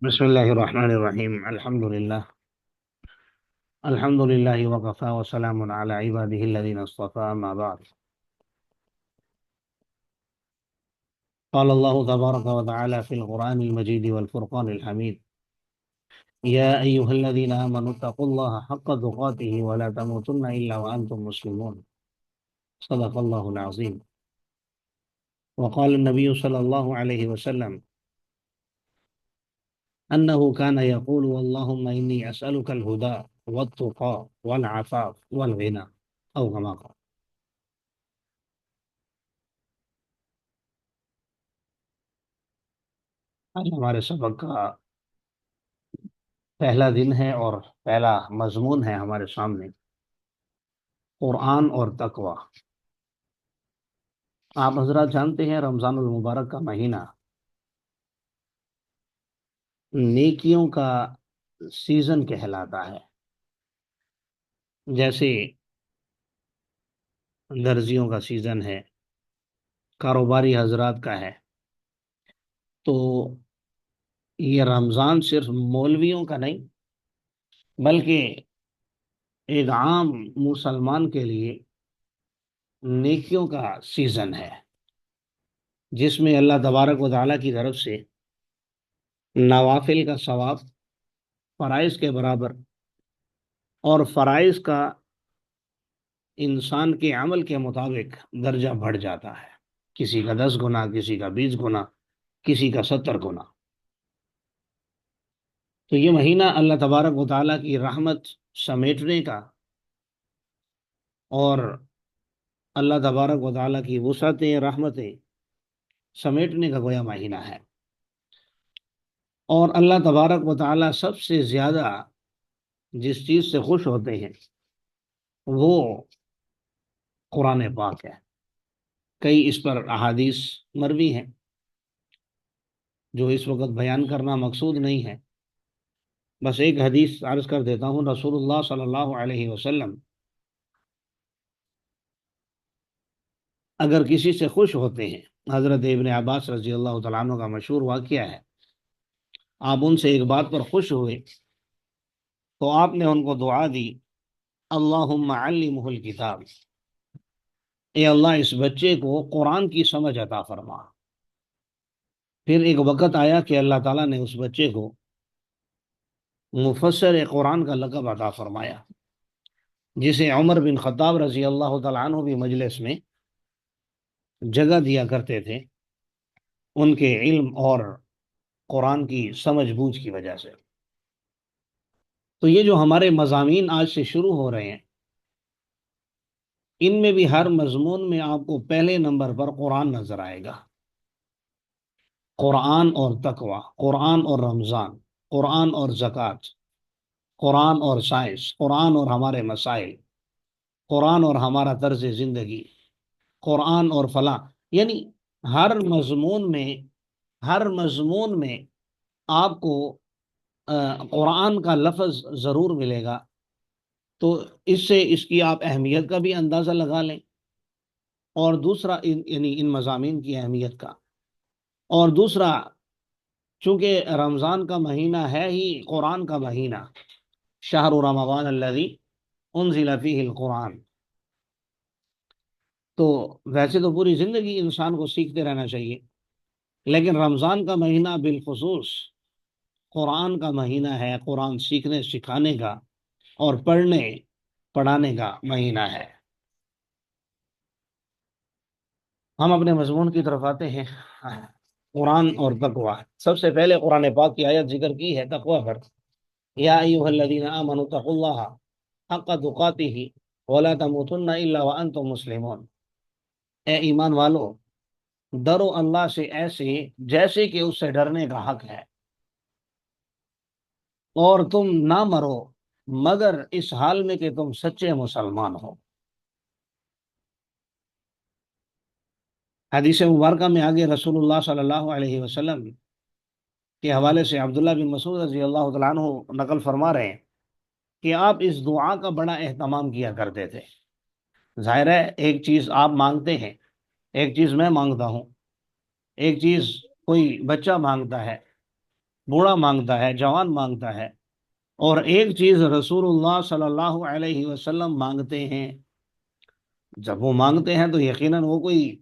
بسم الله الرحمن الرحيم. الحمد لله وكفى وسلام على عباده الذين اصطفى. أما بعد، قال الله تبارك وتعالى في القرآن المجيد والفرقان الحميد: يا أيها الذين آمنوا اتقوا الله حق تقاته ولا تموتن إلا وأنتم مسلمون. صدق الله العظيم. وقال النبي صلى الله عليه وسلم أنه كان يقول: اللهم إني أسألك الهدى والتقى والعفاف والغنى، أو كما قال. آج ہمارے سبق کا پہلا دن ہے اور پہلا مضمون ہے ہمارے سامنے: قرآن اور تقوی۔ آپ حضرات جانتے ہیں رمضان المبارک کا مہینہ نیکیوں کا سیزن کہلاتا ہے۔ جیسے درزیوں کا سیزن ہے، کاروباری حضرات کا ہے، تو یہ رمضان صرف مولویوں کا نہیں بلکہ ایک عام مسلمان کے لیے نیکیوں کا سیزن ہے، جس میں اللہ تبارک و تعالیٰ کی طرف سے نوافل کا ثواب فرائض کے برابر اور فرائض کا انسان کے عمل کے مطابق درجہ بڑھ جاتا ہے، کسی کا 10 گنا، کسی کا 20 گنا، کسی کا 70 گنا۔ تو یہ مہینہ اللہ تبارک و تعالیٰ کی رحمت سمیٹنے کا اور اللہ تبارک و تعالیٰ کی وسعتیں رحمتیں سمیٹنے کا گویا مہینہ ہے۔ اور اللہ تبارک و تعالیٰ سب سے زیادہ جس چیز سے خوش ہوتے ہیں وہ قرآن پاک ہے۔ کئی اس پر احادیث مروی ہیں جو اس وقت بیان کرنا مقصود نہیں ہے، بس ایک حدیث عرض کر دیتا ہوں۔ رسول اللہ صلی اللہ علیہ وسلم اگر کسی سے خوش ہوتے ہیں، حضرت ابن عباس رضی اللہ تعالیٰ عنہ کا مشہور واقعہ ہے، آپ ان سے ایک بات پر خوش ہوئے تو آپ نے ان کو دعا دی: اللہم علمہ الکتاب، اے اللہ اس بچے کو قرآن کی سمجھ عطا فرما۔ پھر ایک وقت آیا کہ اللہ تعالیٰ نے اس بچے کو مفسر قرآن کا لقب عطا فرمایا، جسے عمر بن خطاب رضی اللہ تعالیٰ عنہ بھی مجلس میں جگہ دیا کرتے تھے، ان کے علم اور قرآن کی سمجھ بوجھ کی وجہ سے۔ تو یہ جو ہمارے مضامین آج سے شروع ہو رہے ہیں، ان میں بھی ہر مضمون میں آپ کو پہلے نمبر پر قرآن نظر آئے گا۔ قرآن اور تقوی، قرآن اور رمضان، قرآن اور زکوٰۃ، قرآن اور سائنس، قرآن اور ہمارے مسائل، قرآن اور ہمارا طرز زندگی، قرآن اور فلاں، یعنی ہر مضمون میں آپ کو قرآن کا لفظ ضرور ملے گا۔ تو اس سے اس کی آپ اہمیت کا بھی اندازہ لگا لیں، اور دوسرا یعنی ان مضامین کی اہمیت کا، اور دوسرا چونکہ رمضان کا مہینہ ہے ہی قرآن کا مہینہ، شہر رمضان الذی انزل فیہ القرآن، تو ویسے تو پوری زندگی انسان کو سیکھتے رہنا چاہیے، لیکن رمضان کا مہینہ بالخصوص قرآن کا مہینہ ہے، قرآن سیکھنے سکھانے کا اور پڑھنے پڑھانے کا مہینہ ہے۔ ہم اپنے مضمون کی طرف آتے ہیں، قرآن اور تقوی۔ سب سے پہلے قرآن پاک کی آیت ذکر کی ہے تقوی پر: یا ایھا الذین آمنوا اتقوا اللہ حق تقاتہ ولا تموتن الا وانتم مسلمون، اے ایمان والو، ڈرو اللہ سے ایسے جیسے کہ اس سے ڈرنے کا حق ہے، اور تم نہ مرو مگر اس حال میں کہ تم سچے مسلمان ہو۔ حدیث مبارکہ میں آگے رسول اللہ صلی اللہ علیہ وسلم کے حوالے سے عبداللہ بن مسعود رضی اللہ تعالیٰ عنہ نقل فرما رہے ہیں کہ آپ اس دعا کا بڑا اہتمام کیا کرتے تھے۔ ظاہر ہے ایک چیز آپ مانگتے ہیں، ایک چیز میں مانگتا ہوں، ایک چیز کوئی بچہ مانگتا ہے، بوڑھا مانگتا ہے، جوان مانگتا ہے، اور ایک چیز رسول اللہ صلی اللہ علیہ وسلم مانگتے ہیں، جب وہ مانگتے ہیں تو یقیناً وہ کوئی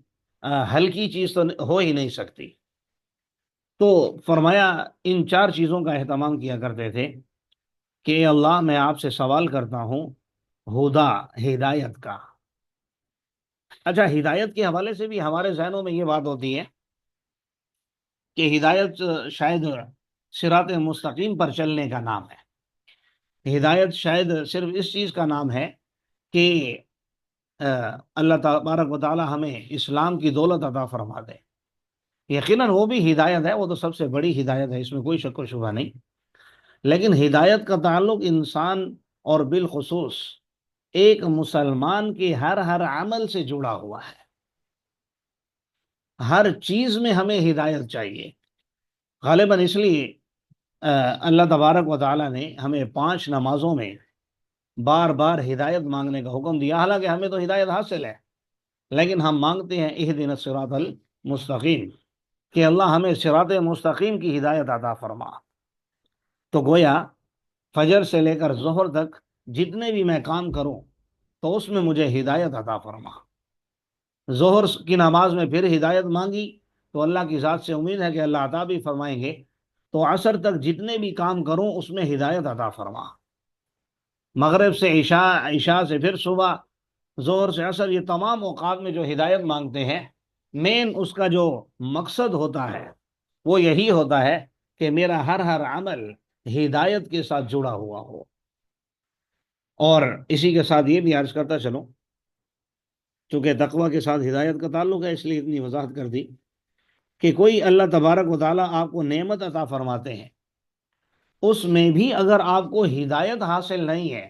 ہلکی چیز تو ہو ہی نہیں سکتی۔ تو فرمایا ان چار چیزوں کا اہتمام کیا کرتے تھے کہ اے اللہ میں آپ سے سوال کرتا ہوں ہدا، ہدایت کا۔ اچھا، ہدایت کے حوالے سے بھی ہمارے ذہنوں میں یہ بات ہوتی ہے کہ ہدایت شاید صراط مستقیم پر چلنے کا نام ہے، ہدایت شاید صرف اس چیز کا نام ہے کہ اللہ تبارک و تعالی ہمیں اسلام کی دولت عطا فرما دے۔ یقیناً وہ بھی ہدایت ہے، وہ تو سب سے بڑی ہدایت ہے، اس میں کوئی شک و شبہ نہیں، لیکن ہدایت کا تعلق انسان اور بالخصوص ایک مسلمان کے ہر عمل سے جڑا ہوا ہے۔ ہر چیز میں ہمیں ہدایت چاہیے، غالباً اس لیے اللہ تبارک و تعالی نے ہمیں 5 نمازوں میں بار بار ہدایت مانگنے کا حکم دیا، حالانکہ ہمیں تو ہدایت حاصل ہے، لیکن ہم مانگتے ہیں اہدنا الصراط المستقیم، کہ اللہ ہمیں صراط مستقیم کی ہدایت عطا فرما۔ تو گویا فجر سے لے کر ظہر تک جتنے بھی میں کام کروں تو اس میں مجھے ہدایت عطا فرما۔ ظہر کی نماز میں پھر ہدایت مانگی تو اللہ کی ذات سے امید ہے کہ اللہ عطا بھی فرمائیں گے، تو عصر تک جتنے بھی کام کروں اس میں ہدایت عطا فرما۔ مغرب سے عشاء، عشاء سے پھر صبح، ظہر سے عصر، یہ تمام اوقات میں جو ہدایت مانگتے ہیں، مین اس کا جو مقصد ہوتا ہے وہ یہی ہوتا ہے کہ میرا ہر عمل ہدایت کے ساتھ جڑا ہوا ہو۔ اور اسی کے ساتھ یہ بھی عرض کرتا چلوں، چونکہ تقوی کے ساتھ ہدایت کا تعلق ہے اس لیے اتنی وضاحت کر دی، کہ کوئی اللہ تبارک و تعالیٰ آپ کو نعمت عطا فرماتے ہیں، اس میں بھی اگر آپ کو ہدایت حاصل نہیں ہے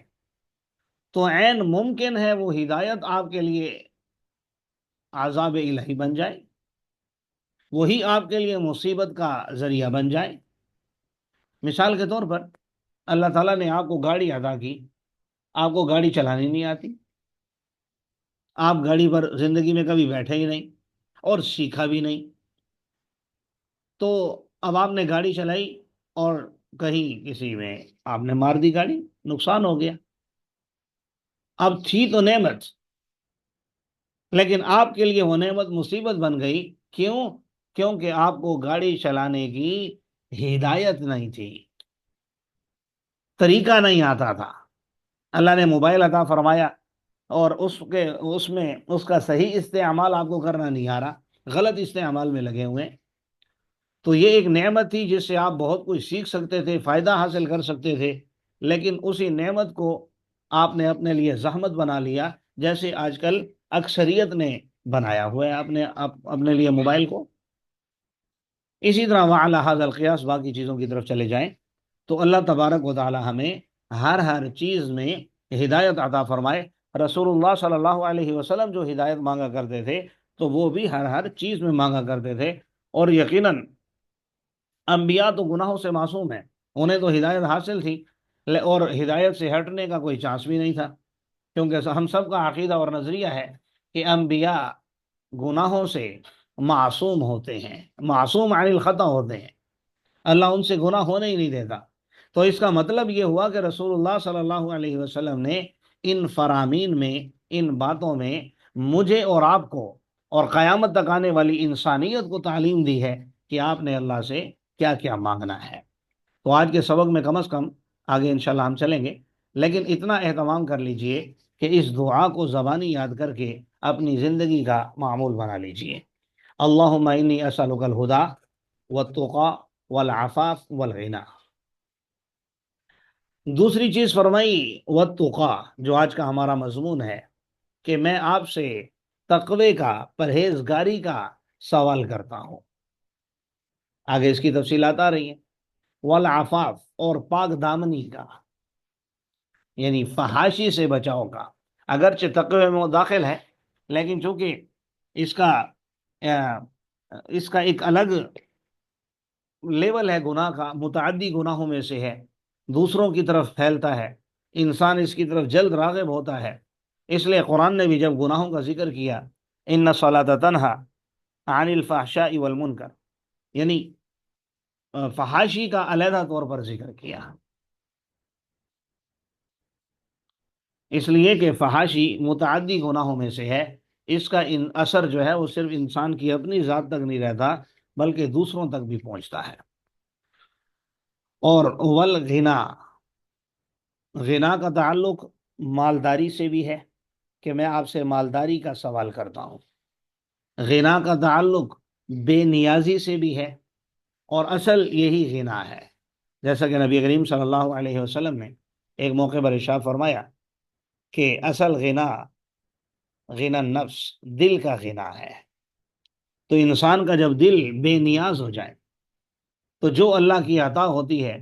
تو عین ممکن ہے وہ ہدایت آپ کے لیے عذاب الہی بن جائے، وہی آپ کے لیے مصیبت کا ذریعہ بن جائے۔ مثال کے طور پر اللہ تعالیٰ نے آپ کو گاڑی عطا کی، آپ کو گاڑی چلانی نہیں آتی، آپ گاڑی پر زندگی میں کبھی بیٹھے ہی نہیں اور سیکھا بھی نہیں، تو اب آپ نے گاڑی چلائی اور کہیں کسی میں آپ نے مار دی گاڑی، نقصان ہو گیا۔ اب تھی تو نعمت، لیکن آپ کے لیے وہ نعمت مصیبت بن گئی، کیوں؟ کیونکہ آپ کو گاڑی چلانے کی ہدایت نہیں تھی، طریقہ نہیں آتا تھا۔ اللہ نے موبائل عطا فرمایا اور اس میں اس کا صحیح استعمال آپ کو کرنا نہیں آ رہا، غلط استعمال میں لگے ہوئے، تو یہ ایک نعمت تھی جس سے آپ بہت کچھ سیکھ سکتے تھے، فائدہ حاصل کر سکتے تھے، لیکن اسی نعمت کو آپ نے اپنے لیے زحمت بنا لیا، جیسے آج کل اکثریت نے بنایا ہوا ہے اپنے لیے موبائل کو۔ اسی طرح وعلی ھذا القیاس باقی چیزوں کی طرف چلے جائیں تو اللہ تبارک و تعالی ہمیں ہر چیز میں ہدایت عطا فرمائے۔ رسول اللہ صلی اللہ علیہ وسلم جو ہدایت مانگا کرتے تھے تو وہ بھی ہر چیز میں مانگا کرتے تھے، اور یقیناً انبیاء تو گناہوں سے معصوم ہیں، انہیں تو ہدایت حاصل تھی، اور ہدایت سے ہٹنے کا کوئی چانس بھی نہیں تھا، کیونکہ ہم سب کا عقیدہ اور نظریہ ہے کہ انبیاء گناہوں سے معصوم ہوتے ہیں، معصوم عن الخطا ہوتے ہیں، اللہ ان سے گناہ ہونے ہی نہیں دیتا۔ تو اس کا مطلب یہ ہوا کہ رسول اللہ صلی اللہ علیہ وسلم نے ان فرامین میں، ان باتوں میں مجھے اور آپ کو اور قیامت تک آنے والی انسانیت کو تعلیم دی ہے کہ آپ نے اللہ سے کیا کیا مانگنا ہے۔ تو آج کے سبق میں کم از کم، آگے انشاءاللہ ہم چلیں گے، لیکن اتنا اہتمام کر لیجئے کہ اس دعا کو زبانی یاد کر کے اپنی زندگی کا معمول بنا لیجئے۔ اللہم انی اسألک الہدی والتقی والعفاف والغنی۔ دوسری چیز فرمائی والتقی، جو آج کا ہمارا مضمون ہے، کہ میں آپ سے تقوی کا، پرہیزگاری کا سوال کرتا ہوں۔ آگے اس کی تفصیلات آ رہی ہیں۔ والعفاف، اور پاک دامنی کا، یعنی فحاشی سے بچاؤ کا۔ اگرچہ تقوی میں وہ داخل ہے، لیکن چونکہ اس کا ایک الگ لیول ہے گناہ کا، متعدی گناہوں میں سے ہے، دوسروں کی طرف پھیلتا ہے، انسان اس کی طرف جلد راغب ہوتا ہے، اس لیے قرآن نے بھی جب گناہوں کا ذکر کیا، ان الصلاۃ تنہی عن الفحشاء والمنکر، یعنی فحاشی کا علیحدہ طور پر ذکر کیا، اس لیے کہ فحاشی متعدی گناہوں میں سے ہے، اس کا اثر جو ہے وہ صرف انسان کی اپنی ذات تک نہیں رہتا بلکہ دوسروں تک بھی پہنچتا ہے۔ اور والغنا، غنا کا تعلق مالداری سے بھی ہے کہ میں آپ سے مالداری کا سوال کرتا ہوں، غنا کا تعلق بے نیازی سے بھی ہے، اور اصل یہی غنا ہے، جیسا کہ نبی کریم صلی اللہ علیہ وسلم نے ایک موقع پر ارشاد فرمایا کہ اصل غنا غنا نفس، دل کا غنا ہے۔ تو انسان کا جب دل بے نیاز ہو جائے تو جو اللہ کی عطا ہوتی ہے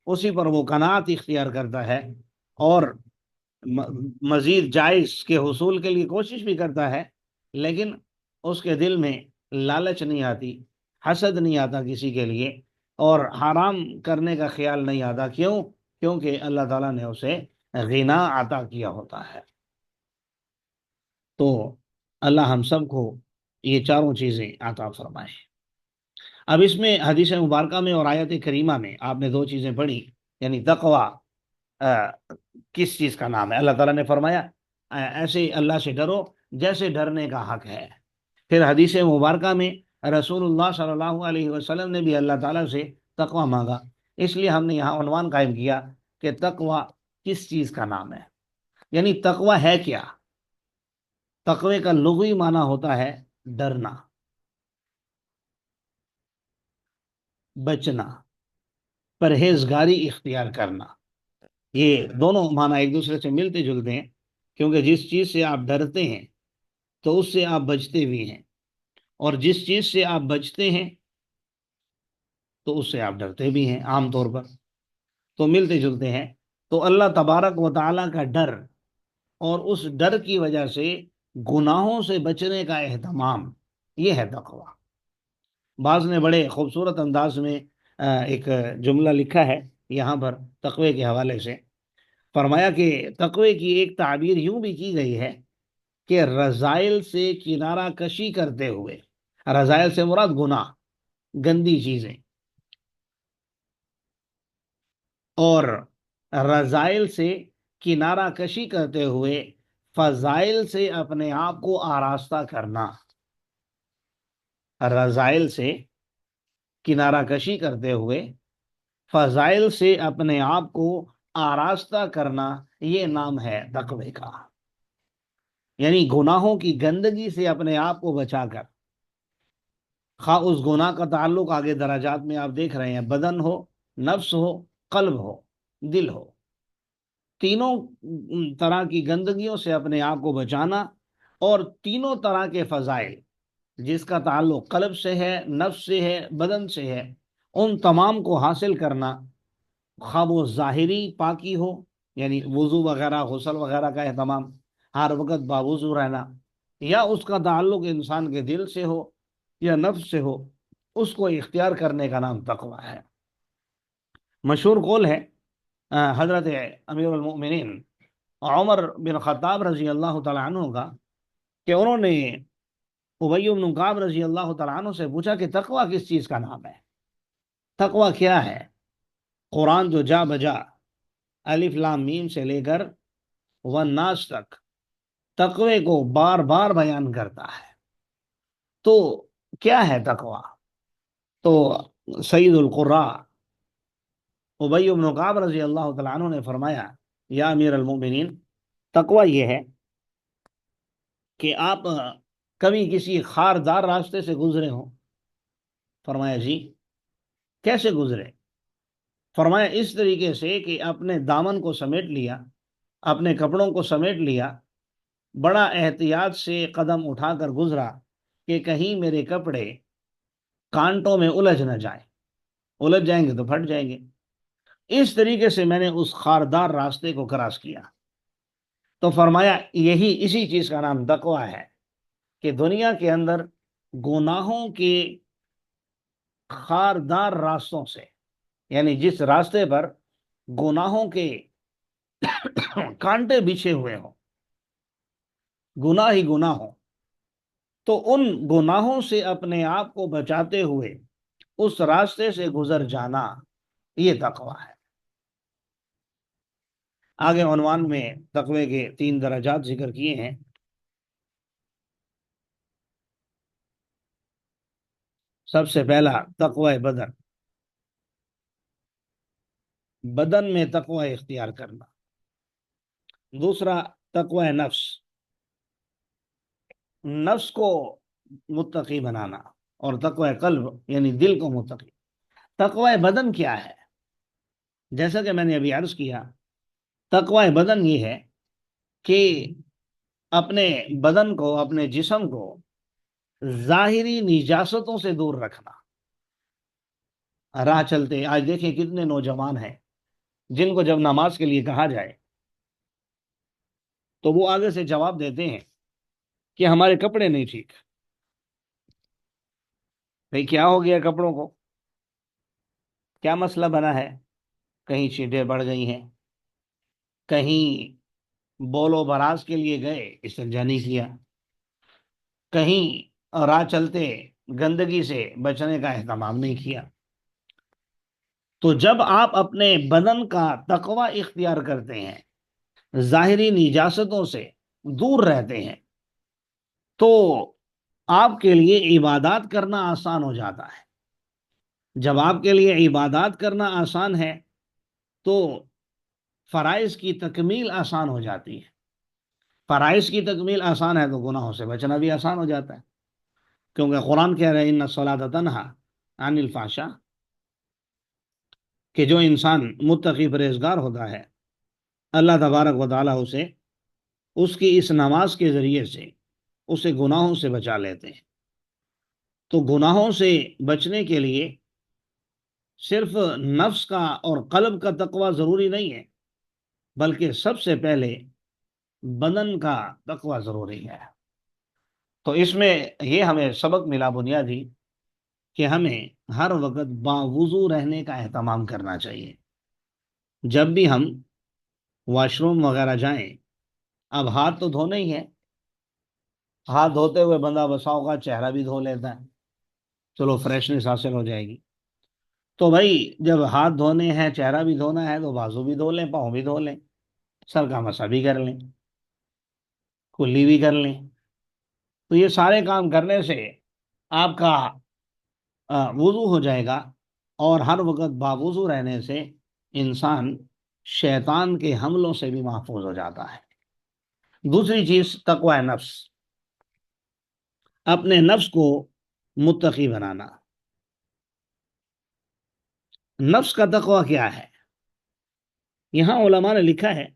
اسی پر وہ قناعت اختیار کرتا ہے، اور مزید جائز کے حصول کے لیے کوشش بھی کرتا ہے، لیکن اس کے دل میں لالچ نہیں آتی، حسد نہیں آتا کسی کے لیے، اور حرام کرنے کا خیال نہیں آتا۔ کیوں؟ کیونکہ اللہ تعالیٰ نے اسے غنا عطا کیا ہوتا ہے۔ تو اللہ ہم سب کو یہ چاروں چیزیں عطا فرمائے۔ اب اس میں حدیث مبارکہ میں اور آیت کریمہ میں آپ نے دو چیزیں پڑھی، یعنی تقوی کس چیز کا نام ہے؟ اللہ تعالیٰ نے فرمایا ایسے اللہ سے ڈرو جیسے ڈرنے کا حق ہے۔ پھر حدیث مبارکہ میں رسول اللہ صلی اللہ علیہ وسلم نے بھی اللہ تعالیٰ سے تقوی مانگا، اس لیے ہم نے یہاں عنوان قائم کیا کہ تقوی کس چیز کا نام ہے، یعنی تقوی ہے کیا؟ تقوی کا لغوی معنی ہوتا ہے ڈرنا، بچنا، پرہیزگاری اختیار کرنا۔ یہ دونوں معنی ایک دوسرے سے ملتے جلتے ہیں، کیونکہ جس چیز سے آپ ڈرتے ہیں تو اس سے آپ بچتے بھی ہیں، اور جس چیز سے آپ بچتے ہیں تو اس سے آپ ڈرتے بھی ہیں عام طور پر، تو ملتے جلتے ہیں۔ تو اللہ تبارک و تعالیٰ کا ڈر اور اس ڈر کی وجہ سے گناہوں سے بچنے کا اہتمام، یہ ہے تقوی۔ بعض نے بڑے خوبصورت انداز میں ایک جملہ لکھا ہے یہاں پر تقوی کے حوالے سے، فرمایا کہ تقوی کی ایک تعبیر یوں بھی کی گئی ہے کہ رذائل سے کنارہ کشی کرتے ہوئے، رذائل سے مراد گناہ، گندی چیزیں، اور رذائل سے کنارہ کشی کرتے ہوئے فضائل سے اپنے آپ کو آراستہ کرنا۔ رذائل سے کنارہ کشی کرتے ہوئے فضائل سے اپنے آپ کو آراستہ کرنا، یہ نام ہے تقوی کا، یعنی گناہوں کی گندگی سے اپنے آپ کو بچا کر، خواہ اس گناہ کا تعلق آگے درجات میں آپ دیکھ رہے ہیں بدن ہو، نفس ہو، قلب ہو، دل ہو، تینوں طرح کی گندگیوں سے اپنے آپ کو بچانا، اور تینوں طرح کے فضائل جس کا تعلق قلب سے ہے، نفس سے ہے، بدن سے ہے، ان تمام کو حاصل کرنا، خواہ وہ ظاہری پاکی ہو، یعنی وضو وغیرہ، غسل وغیرہ کا اہتمام، ہر وقت باوضو رہنا، یا اس کا تعلق انسان کے دل سے ہو یا نفس سے ہو، اس کو اختیار کرنے کا نام تقوی ہے۔ مشہور قول ہے حضرت امیر المؤمنین عمر بن خطاب رضی اللہ تعالیٰ عنہ کا، کہ انہوں نے ابی بن کعب رضی اللہ تعالیٰ عنہ سے پوچھا کہ تقوی کس چیز کا نام ہے، تقوی کیا ہے؟ قرآن جو جا بجا الف لام میم سے لے کر والناس تک تقوی کو بار بار بیان کرتا ہے، تو کیا ہے تقوی؟ تو سید القراء ابی بن کعب رضی اللہ تعالیٰ عنہ نے فرمایا یا امیر المؤمنین، تقوی یہ ہے کہ آپ کبھی کسی خاردار راستے سے گزرے ہوں۔ فرمایا جی کیسے گزرے؟ فرمایا اس طریقے سے کہ اپنے دامن کو سمیٹ لیا، اپنے کپڑوں کو سمیٹ لیا، بڑا احتیاط سے قدم اٹھا کر گزرا کہ کہیں میرے کپڑے کانٹوں میں الجھ نہ جائیں، الجھ جائیں گے تو پھٹ جائیں گے۔ اس طریقے سے میں نے اس خاردار راستے کو کراس کیا۔ تو فرمایا اسی چیز کا نام تقوی ہے کہ دنیا کے اندر گناہوں کے خاردار راستوں سے، یعنی جس راستے پر گناہوں کے کانٹے بچھے ہوئے ہوں، گناہ ہی گناہ ہوں، تو ان گناہوں سے اپنے آپ کو بچاتے ہوئے اس راستے سے گزر جانا، یہ تقوی ہے۔ آگے عنوان میں تقوی کے 3 درجات ذکر کیے ہیں۔ سب سے پہلا تقوی بدن، بدن میں تقوی اختیار کرنا۔ دوسرا تقوی نفس، نفس کو متقی بنانا۔ اور تقوی قلب یعنی دل کو متقی۔ تقوی بدن کیا ہے؟ جیسا کہ میں نے ابھی عرض کیا، تقوی بدن یہ ہے کہ اپنے بدن کو، اپنے جسم کو ظاہری نجاستوں سے دور رکھنا۔ راہ چلتے آج دیکھیں کتنے نوجوان ہیں جن کو جب نماز کے لیے کہا جائے تو وہ آگے سے جواب دیتے ہیں کہ ہمارے کپڑے نہیں ٹھیک۔ بھئی کیا ہو گیا کپڑوں کو؟ کیا مسئلہ بنا ہے؟ کہیں چینٹیں بڑھ گئی ہیں، کہیں بول و براز کے لیے گئے استنجا نہیں کیا، کہیں راہ چلتے گندگی سے بچنے کا اہتمام نہیں کیا۔ تو جب آپ اپنے بدن کا تقوی اختیار کرتے ہیں، ظاہری نجاستوں سے دور رہتے ہیں، تو آپ کے لیے عبادات کرنا آسان ہو جاتا ہے۔ جب آپ کے لیے عبادات کرنا آسان ہے تو فرائض کی تکمیل آسان ہو جاتی ہے۔ فرائض کی تکمیل آسان ہے تو گناہوں سے بچنا بھی آسان ہو جاتا ہے، کیونکہ قرآن کہہ رہے ہیں ان الصلاۃ تنہا عن الفحشاء، کہ جو انسان متقی پرہیزگار ہوتا ہے اللہ تبارک و تعالیٰ اسے اس کی اس نماز کے ذریعے سے اسے گناہوں سے بچا لیتے ہیں۔ تو گناہوں سے بچنے کے لیے صرف نفس کا اور قلب کا تقوی ضروری نہیں ہے، بلکہ سب سے پہلے بدن کا تقوی ضروری ہے۔ تو اس میں یہ ہمیں سبق ملا بنیادی کہ ہمیں ہر وقت باوضو رہنے کا اہتمام کرنا چاہیے۔ جب بھی ہم واش روم وغیرہ جائیں، اب ہاتھ تو دھونے ہی ہے، ہاتھ دھوتے ہوئے بندہ بسا اوقات چہرہ بھی دھو لیتا ہے، چلو فریشنس حاصل ہو جائے گی۔ تو بھائی جب ہاتھ دھونے ہیں، چہرہ بھی دھونا ہے، تو بازو بھی دھو لیں، پاؤں بھی دھو لیں، سر کا مسح بھی کر لیں، کلی بھی کر لیں۔ تو یہ سارے کام کرنے سے آپ کا وضو ہو جائے گا، اور ہر وقت باوضو رہنے سے انسان شیطان کے حملوں سے بھی محفوظ ہو جاتا ہے۔ دوسری چیز تقوی نفس، اپنے نفس کو متقی بنانا۔ نفس کا تقوی کیا ہے؟ یہاں علماء نے لکھا ہے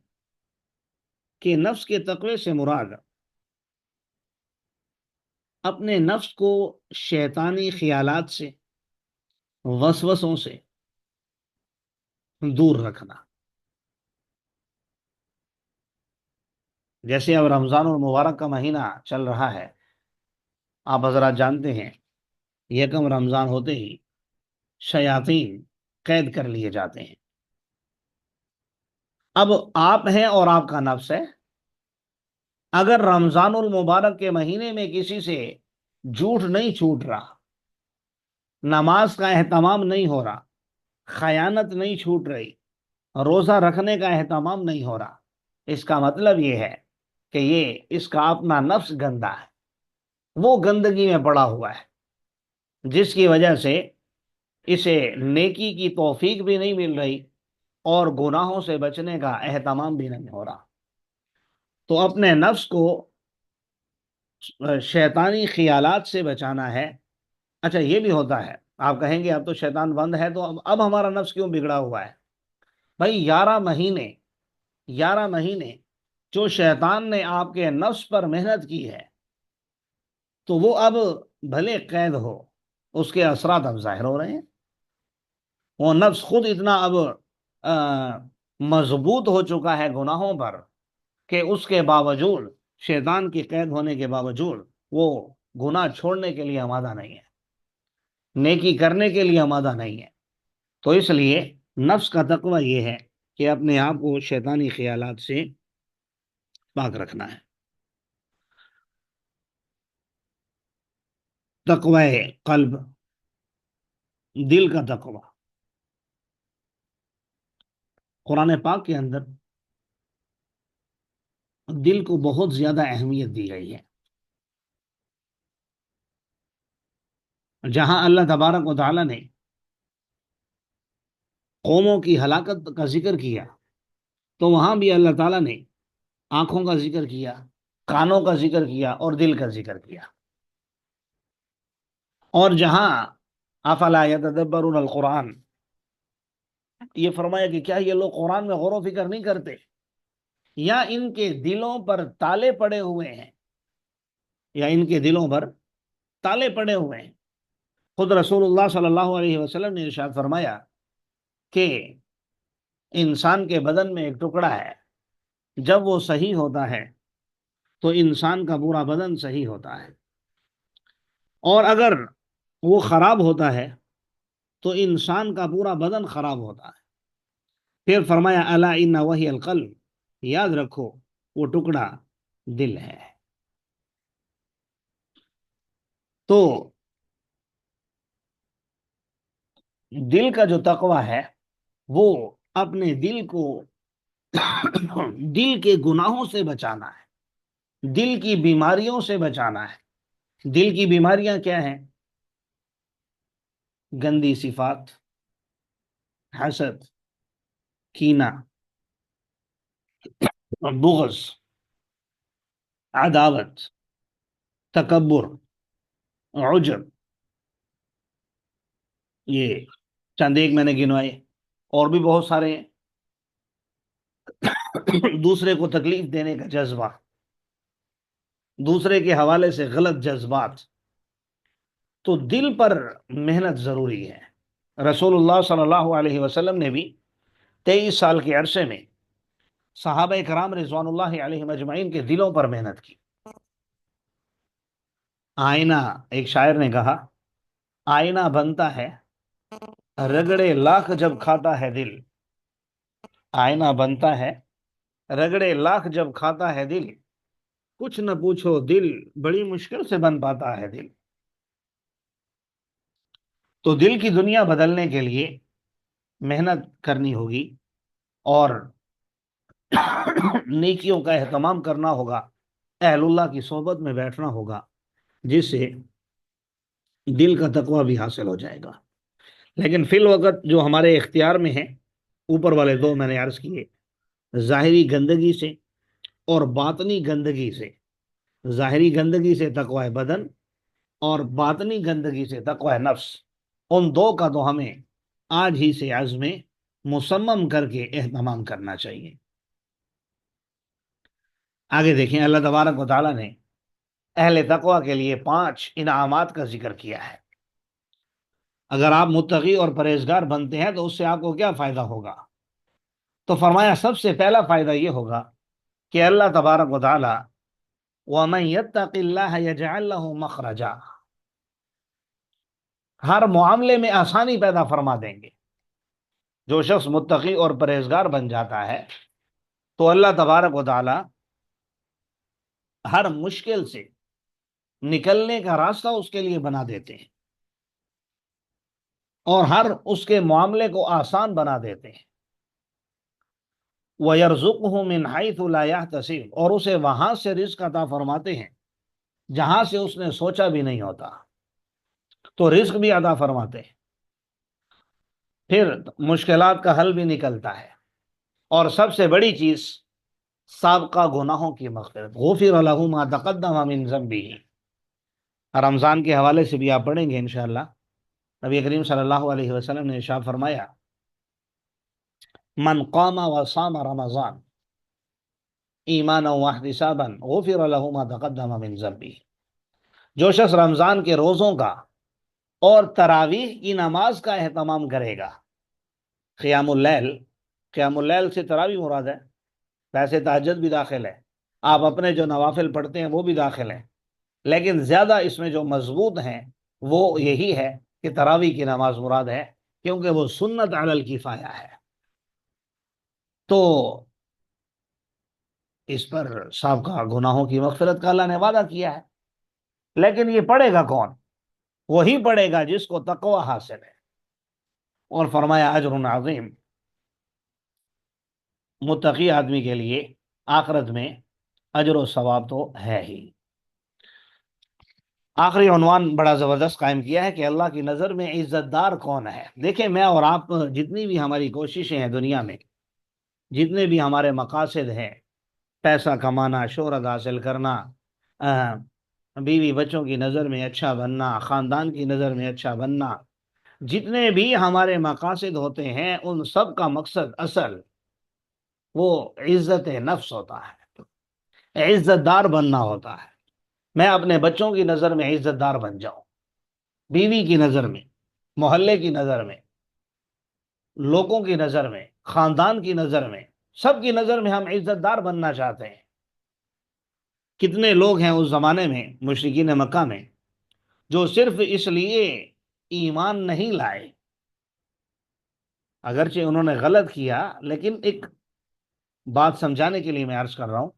کہ نفس کے تقوی سے مراد اپنے نفس کو شیطانی خیالات سے، وسوسوں سے دور رکھنا۔ جیسے اب رمضان المبارک کا مہینہ چل رہا ہے، آپ حضرات جانتے ہیں یکم رمضان ہوتے ہی شیاطین قید کر لیے جاتے ہیں۔ اب آپ ہیں اور آپ کا نفس ہے، اگر رمضان المبارک کے مہینے میں کسی سے جھوٹ نہیں چھوٹ رہا، نماز کا اہتمام نہیں ہو رہا، خیانت نہیں چھوٹ رہی، روزہ رکھنے کا اہتمام نہیں ہو رہا، اس کا مطلب یہ ہے کہ یہ اس کا اپنا نفس گندا ہے، وہ گندگی میں پڑا ہوا ہے، جس کی وجہ سے اسے نیکی کی توفیق بھی نہیں مل رہی اور گناہوں سے بچنے کا اہتمام بھی نہیں ہو رہا۔ تو اپنے نفس کو شیطانی خیالات سے بچانا ہے۔ اچھا یہ بھی ہوتا ہے، آپ کہیں گے اب تو شیطان بند ہے تو اب ہمارا نفس کیوں بگڑا ہوا ہے؟ بھائی 11 مہینے جو شیطان نے آپ کے نفس پر محنت کی ہے، تو وہ اب بھلے قید ہو، اس کے اثرات اب ظاہر ہو رہے ہیں۔ وہ نفس خود اتنا اب مضبوط ہو چکا ہے گناہوں پر کہ اس کے باوجود، شیطان کی قید ہونے کے باوجود، وہ گناہ چھوڑنے کے لیے آمادہ نہیں ہے، نیکی کرنے کے لیے آمادہ نہیں ہے۔ تو اس لیے نفس کا تقوی یہ ہے کہ اپنے آپ کو شیطانی خیالات سے پاک رکھنا ہے۔ تقوی قلب، دل کا تقوی، قرآن پاک کے اندر دل کو بہت زیادہ اہمیت دی گئی ہے۔ جہاں اللہ تبارک و تعالی نے قوموں کی ہلاکت کا ذکر کیا، تو وہاں بھی اللہ تعالیٰ نے آنکھوں کا ذکر کیا، کانوں کا ذکر کیا اور دل کا ذکر کیا۔ اور جہاں افلا یتدبرون القرآن، یہ فرمایا کہ کیا یہ لوگ قرآن میں غور و فکر نہیں کرتے، یا ان کے دلوں پر تالے پڑے ہوئے ہیں، یا ان کے دلوں پر تالے پڑے ہوئے ہیں۔ خود رسول اللہ صلی اللہ علیہ وسلم نے ارشاد فرمایا کہ انسان کے بدن میں ایک ٹکڑا ہے، جب وہ صحیح ہوتا ہے تو انسان کا پورا بدن صحیح ہوتا ہے، اور اگر وہ خراب ہوتا ہے تو انسان کا پورا بدن خراب ہوتا ہے۔ پھر فرمایا الا ان وہی القلب، یاد رکھو وہ ٹکڑا دل ہے۔ تو دل کا جو تقوی ہے وہ اپنے دل کو دل کے گناہوں سے بچانا ہے، دل کی بیماریوں سے بچانا ہے۔ دل کی بیماریاں کیا ہیں؟ گندی صفات، حسد، کینہ، بغض، عداوت، تکبر، عجب، یہ چند ایک میں نے گنوائے، اور بھی بہت سارے ہیں۔ دوسرے کو تکلیف دینے کا جذبہ، دوسرے کے حوالے سے غلط جذبات، تو دل پر محنت ضروری ہے۔ رسول اللہ صلی اللہ علیہ وسلم نے بھی 23 سال کے عرصے میں صحابہ کرام رضوان اللہ علیہم اجمعین کے دلوں پر محنت کی۔ آئینہ، ایک شاعر نے کہا، آئینہ بنتا ہے رگڑے لاکھ جب کھاتا ہے دل، آئینہ بنتا ہے رگڑے لاکھ جب کھاتا ہے دل، کچھ نہ پوچھو دل بڑی مشکل سے بن پاتا ہے دل۔ تو دل کی دنیا بدلنے کے لیے محنت کرنی ہوگی، اور نیکیوں کا اہتمام کرنا ہوگا، اہل اللہ کی صحبت میں بیٹھنا ہوگا، جس سے دل کا تقوی بھی حاصل ہو جائے گا۔ لیکن فی الوقت جو ہمارے اختیار میں ہے، اوپر والے دو میں نے عرض کیے، ظاہری گندگی سے اور باطنی گندگی سے۔ ظاہری گندگی سے تقوی بدن، اور باطنی گندگی سے تقوی نفس، ان دو کا تو ہمیں آج ہی سے عزم مصمم کر کے اہتمام کرنا چاہیے۔ آگے دیکھیں، اللہ تبارک و تعالیٰ نے اہل تقوی کے لیے 5 انعامات کا ذکر کیا ہے۔ اگر آپ متقی اور پرہیزگار بنتے ہیں تو اس سے آپ کو کیا فائدہ ہوگا؟ تو فرمایا سب سے پہلا فائدہ یہ ہوگا کہ اللہ تبارک و تعالیٰ وَمَن يَتَّقِ اللَّهَ يَجْعَل لَّهُ مَخْرَجًا، ہر معاملے میں آسانی پیدا فرما دیں گے۔ جو شخص متقی اور پرہیزگار بن جاتا ہے تو اللہ تبارک و تعالی ہر مشکل سے نکلنے کا راستہ اس کے لیے بنا دیتے ہیں، اور ہر اس کے معاملے کو آسان بنا دیتے ہیں۔ وَيَرْزُقْهُ مِنْ حَيْثُ لَا يَحْتَسِبُ، اور اسے وہاں سے رزق عطا فرماتے ہیں جہاں سے اس نے سوچا بھی نہیں ہوتا، تو رزق بھی عطا فرماتے ہیں، پھر مشکلات کا حل بھی نکلتا ہے، اور سب سے بڑی چیز سابقہ گناہوں کی مغفرت، غفر لہ ما تقدم من ذنبہ۔ رمضان کے حوالے سے بھی آپ پڑھیں گے انشاءاللہ، نبی کریم صلی اللہ علیہ وسلم نے ارشاد فرمایا، من قام وصام رمضان ایمانا واحتسابا غفر لہ ما تقدم من ذنبہ۔ جو شخص رمضان کے روزوں کا اور تراویح کی نماز کا اہتمام کرے گا، قیام اللیل، قیام اللیل سے تراویح مراد ہے، ویسے تہجد بھی داخل ہے، آپ اپنے جو نوافل پڑھتے ہیں وہ بھی داخل ہیں، لیکن زیادہ اس میں جو مضبوط ہیں وہ یہی ہے کہ تراویح کی نماز مراد ہے، کیونکہ وہ سنت علی الکفایہ ہے۔ تو اس پر سابقہ گناہوں کی مغفرت کا اللہ نے وعدہ کیا ہے، لیکن یہ پڑھے گا کون؟ وہی پڑھے گا جس کو تقوی حاصل ہے۔ اور فرمایا اجر عظیم، متقی آدمی کے لیے آخرت میں اجر و ثواب تو ہے ہی۔ آخری عنوان بڑا زبردست قائم کیا ہے کہ اللہ کی نظر میں عزت دار کون ہے۔ دیکھیں، میں اور آپ جتنی بھی ہماری کوششیں ہیں دنیا میں، جتنے بھی ہمارے مقاصد ہیں، پیسہ کمانا، شہرت حاصل کرنا، بیوی بچوں کی نظر میں اچھا بننا، خاندان کی نظر میں اچھا بننا، جتنے بھی ہمارے مقاصد ہوتے ہیں ان سب کا مقصد اصل وہ عزت نفس ہوتا ہے، عزت دار بننا ہوتا ہے۔ میں اپنے بچوں کی نظر میں عزت دار بن جاؤں، بیوی کی نظر میں، محلے کی نظر میں، لوگوں کی نظر میں، خاندان کی نظر میں، سب کی نظر میں ہم عزت دار بننا چاہتے ہیں۔ کتنے لوگ ہیں اس زمانے میں مشرکین مکہ میں جو صرف اس لیے ایمان نہیں لائے، اگرچہ انہوں نے غلط کیا، لیکن ایک بات سمجھانے کے لیے میں عرض کر رہا ہوں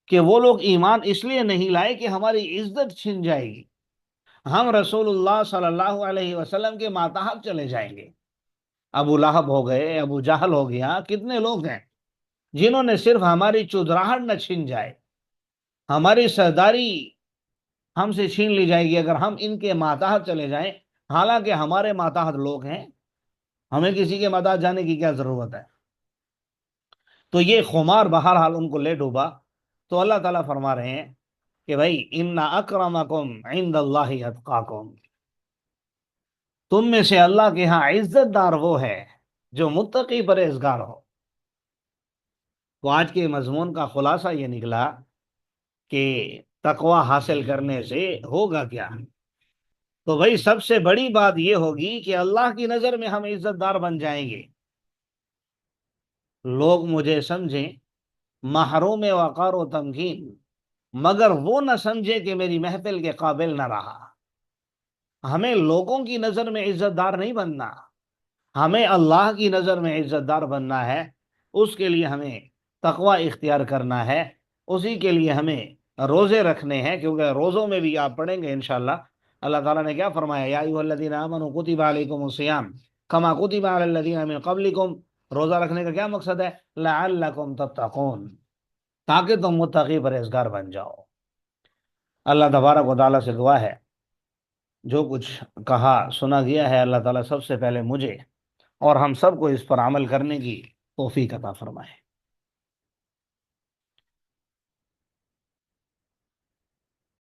کہ وہ لوگ ایمان اس لیے نہیں لائے کہ ہماری عزت چھن جائے گی، ہم رسول اللہ صلی اللہ علیہ وسلم کے ماتحت چلے جائیں گے۔ ابو لہب ہو گئے، ابو جہل ہو گیا، کتنے لوگ ہیں جنہوں نے صرف ہماری چودراہٹ نہ چھن جائے، ہماری سرداری ہم سے چھین لی جائے گی اگر ہم ان کے ماتحت چلے جائیں، حالانکہ ہمارے ماتحت لوگ ہیں، ہمیں کسی کے ماتحت جانے کی کیا ضرورت ہے؟ تو یہ خمار بہرحال ان کو لے ڈوبا۔ تو اللہ تعالیٰ فرما رہے ہیں کہ بھائی ان اکرمکم عند اللہ اتقاکم، تم میں سے اللہ کے ہاں عزت دار وہ ہے جو متقی پرہیزگار ہو۔ تو آج کے مضمون کا خلاصہ یہ نکلا کہ تقوی حاصل کرنے سے ہوگا کیا؟ تو بھائی سب سے بڑی بات یہ ہوگی کہ اللہ کی نظر میں ہم عزت دار بن جائیں گے، لوگ مجھے سمجھیں محروم وقار و تمکین، مگر وہ نہ سمجھے کہ میری محفل کے قابل نہ رہا۔ ہمیں لوگوں کی نظر میں عزت دار نہیں بننا، ہمیں اللہ کی نظر میں عزت دار بننا ہے۔ اس کے لیے ہمیں تقوی اختیار کرنا ہے، اسی کے لیے ہمیں روزے رکھنے ہیں، کیونکہ روزوں میں بھی آپ پڑھیں گے انشاءاللہ اللہ تعالیٰ نے کیا فرمایا، یا ایھا الذین آمنوا کتب علیکم الصیام کما کتب علی الذین من قبلکم۔ روزہ رکھنے کا کیا مقصد ہے؟ لعلکم تتقون، تاکہ تم متقی پرہیزگار بن جاؤ۔ اللہ تبارک و تعالیٰ سے دعا ہے جو کچھ کہا سنا گیا ہے اللہ تعالیٰ سب سے پہلے مجھے اور ہم سب کو اس پر عمل کرنے کی توفیق عطا فرمائے۔